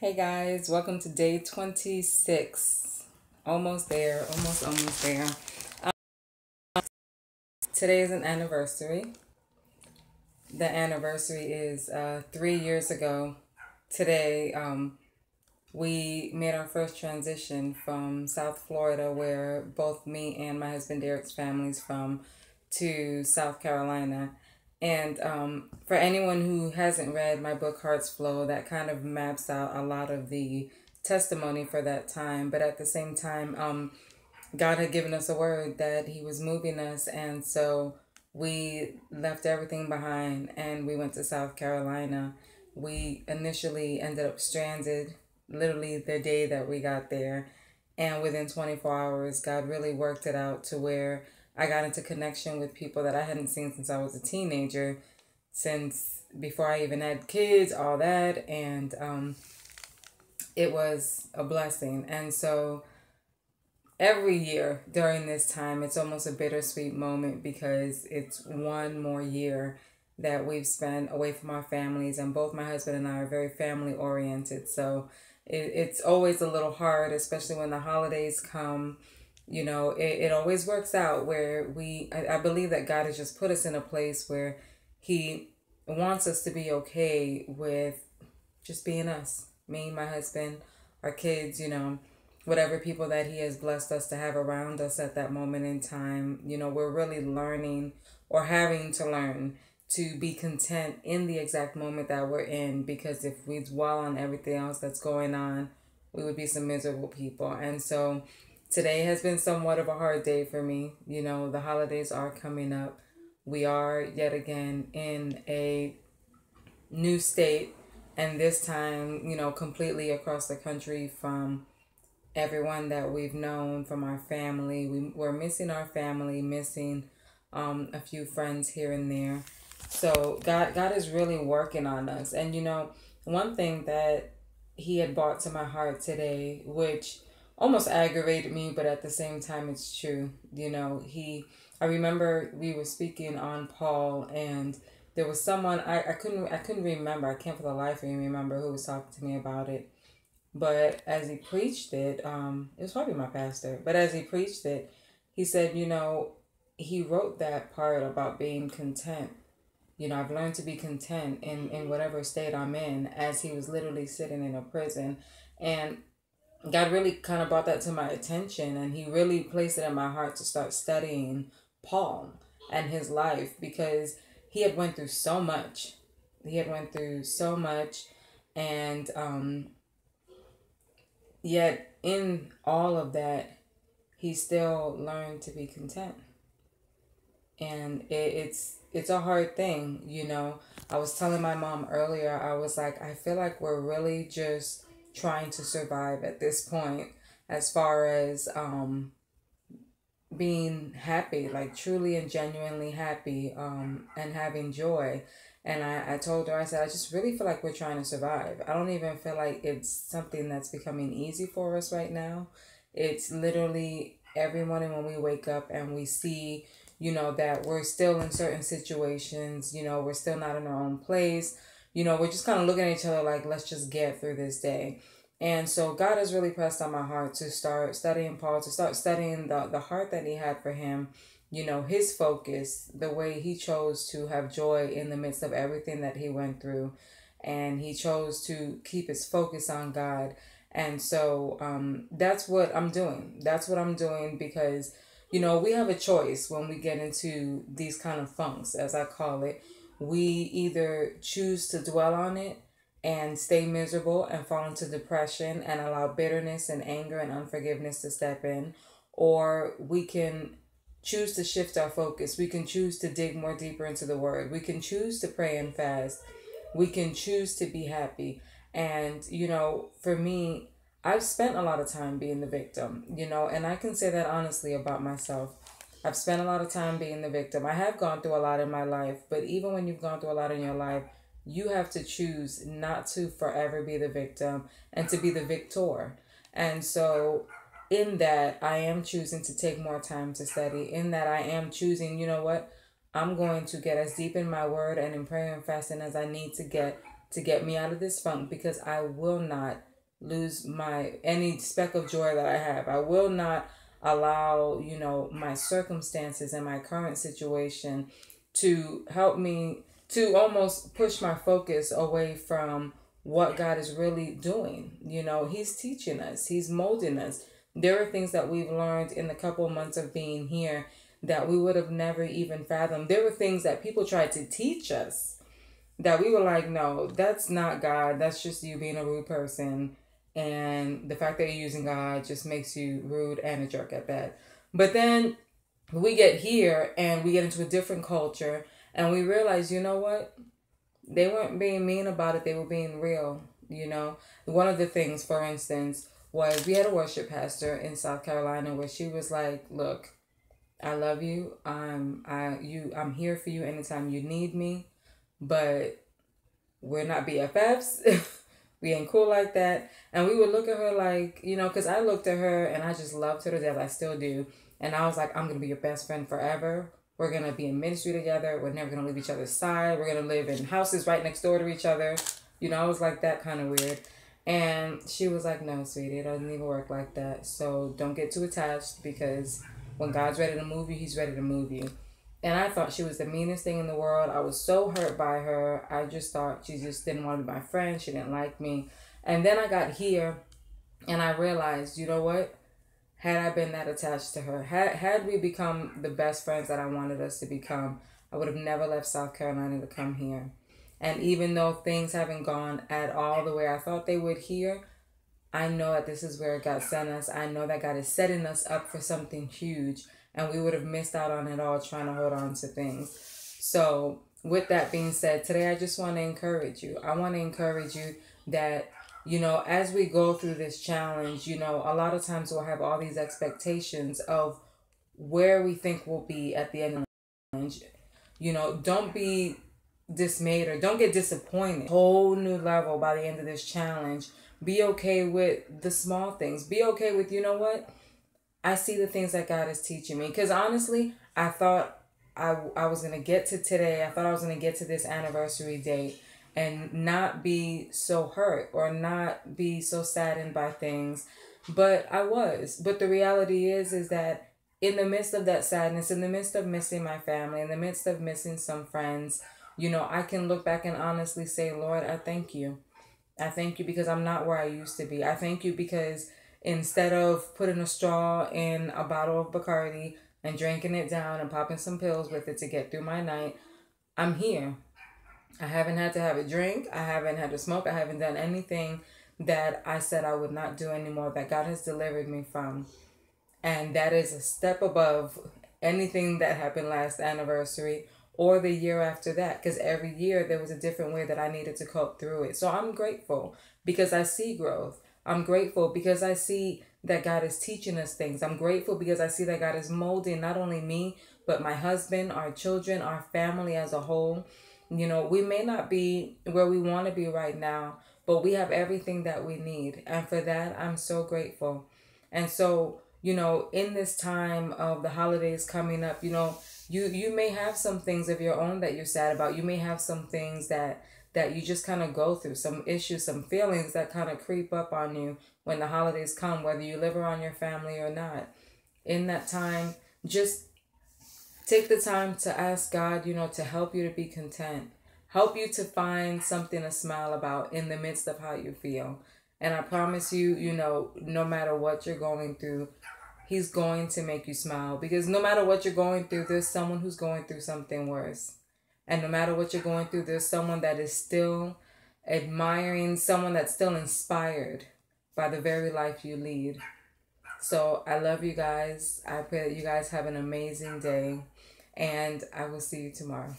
Hey guys, welcome to day 26. Almost there, almost there. Today is an anniversary. The anniversary is 3 years ago. Today, we made our first transition from South Florida, where both me and my husband Derek's family's from, to South Carolina. And for anyone who hasn't read my book, Heart's Flow, that kind of maps out a lot of the testimony for that time. But at the same time, God had given us a word that He was moving us. And so we left everything behind and we went to South Carolina. We initially ended up stranded literally the day that we got there. And within 24 hours, God really worked it out to where I got into connection with people that I hadn't seen since I was a teenager, since before I even had kids, all that. And it was a blessing. And so every year during this time, it's almost a bittersweet moment because it's one more year that we've spent away from our families. And both my husband and I are very family oriented. So it's always a little hard, especially when the holidays come. You know, it always works out where I believe that God has just put us in a place where He wants us to be okay with just being us, me, my husband, our kids, whatever people that He has blessed us to have around us at that moment in time. We're really learning or having to learn to be content in the exact moment that we're in, because if we dwell on everything else that's going on, we would be some miserable people. And so today has been somewhat of a hard day for me. The holidays are coming up. We are yet again in a new state, and this time, completely across the country from everyone that we've known, from our family. We're missing our family, missing a few friends here and there. So God is really working on us. And one thing that He had brought to my heart today, which almost aggravated me, but at the same time it's true. I remember we were speaking on Paul, and there was someone I couldn't remember. I can't for the life of me remember who was talking to me about it. But as he preached it, it was probably my pastor. But as he preached it, he said, he wrote that part about being content. I've learned to be content in whatever state I'm in, as he was literally sitting in a prison. And God really kind of brought that to my attention, and He really placed it in my heart to start studying Paul and his life, because he had went through so much. And yet in all of that, he still learned to be content. And it's a hard thing, I was telling my mom earlier, I was like, I feel like we're really just trying to survive at this point, as far as being happy, like truly and genuinely happy, and having joy. And I told her, I said, I just really feel like we're trying to survive. I don't even feel like it's something that's becoming easy for us right now. It's literally every morning when we wake up and we see, that we're still in certain situations, we're still not in our own place. We're just kind of looking at each other like, let's just get through this day. And so God has really pressed on my heart to start studying Paul, to start studying the heart that He had for him, his focus, the way he chose to have joy in the midst of everything that he went through. And he chose to keep his focus on God. And so that's what I'm doing. Because we have a choice when we get into these kind of funks, as I call it. We either choose to dwell on it and stay miserable and fall into depression and allow bitterness and anger and unforgiveness to step in, or we can choose to shift our focus. We can choose to dig more deeper into the Word. We can choose to pray and fast. We can choose to be happy. And, for me, I've spent a lot of time being the victim, and I can say that honestly about myself. I've spent a lot of time being the victim. I have gone through a lot in my life, but even when you've gone through a lot in your life, you have to choose not to forever be the victim and to be the victor. And so in that, I am choosing to take more time to study. In that, I am choosing, I'm going to get as deep in my word and in prayer and fasting as I need to get me out of this funk, because I will not lose any speck of joy that I have. I will not allow, my circumstances and my current situation to help me to almost push my focus away from what God is really doing. He's teaching us, He's molding us. There are things that we've learned in the couple months of being here that we would have never even fathomed. There were things that people tried to teach us that we were like, no, that's not God. That's just you being a rude person. And the fact that you're using God just makes you rude and a jerk at that. But then we get here and we get into a different culture and we realize, you know what? They weren't being mean about it. They were being real. One of the things, for instance, was we had a worship pastor in South Carolina where she was like, look, I love you. I'm here for you anytime you need me, but we're not BFFs. We ain't cool like that. And we would look at her like, because I looked at her and I just loved her to death. I still do. And I was like, I'm going to be your best friend forever. We're going to be in ministry together. We're never going to leave each other's side. We're going to live in houses right next door to each other. I was like that kind of weird. And she was like, no, sweetie, it doesn't even work like that. So don't get too attached, because when God's ready to move you, He's ready to move you. And I thought she was the meanest thing in the world. I was so hurt by her. I just thought she just didn't want to be my friend. She didn't like me. And then I got here and I realized, you know what? Had I been that attached to her, had we become the best friends that I wanted us to become, I would have never left South Carolina to come here. And even though things haven't gone at all the way I thought they would here, I know that this is where God sent us. I know that God is setting us up for something huge, and we would have missed out on it all trying to hold on to things. So with that being said, today I just want to encourage you. I want to encourage you that, as we go through this challenge, a lot of times we'll have all these expectations of where we think we'll be at the end of the challenge. Don't be dismayed or don't get disappointed. Whole new level by the end of this challenge. Be okay with the small things. Be okay with, I see the things that God is teaching me. Because honestly, I thought I was going to get to today. I thought I was going to get to this anniversary date and not be so hurt or not be so saddened by things. But I was. But the reality is that in the midst of that sadness, in the midst of missing my family, in the midst of missing some friends, I can look back and honestly say, Lord, I thank you. I thank you because I'm not where I used to be. I thank you because instead of putting a straw in a bottle of Bacardi and drinking it down and popping some pills with it to get through my night, I'm here. I haven't had to have a drink. I haven't had to smoke. I haven't done anything that I said I would not do anymore, that God has delivered me from. And that is a step above anything that happened last anniversary or the year after that, because every year there was a different way that I needed to cope through it. So I'm grateful because I see growth. I'm grateful because I see that God is teaching us things. I'm grateful because I see that God is molding not only me, but my husband, our children, our family as a whole. We may not be where we want to be right now, but we have everything that we need. And for that, I'm so grateful. And so, in this time of the holidays coming up, you may have some things of your own that you're sad about. You may have some things that you just kind of go through, some issues, some feelings that kind of creep up on you when the holidays come, whether you live around your family or not. In that time, just take the time to ask God, to help you to be content, help you to find something to smile about in the midst of how you feel. And I promise you, no matter what you're going through, He's going to make you smile, because no matter what you're going through, there's someone who's going through something worse. And no matter what you're going through, there's someone that is still admiring, someone that's still inspired by the very life you lead. So I love you guys. I pray that you guys have an amazing day, and I will see you tomorrow.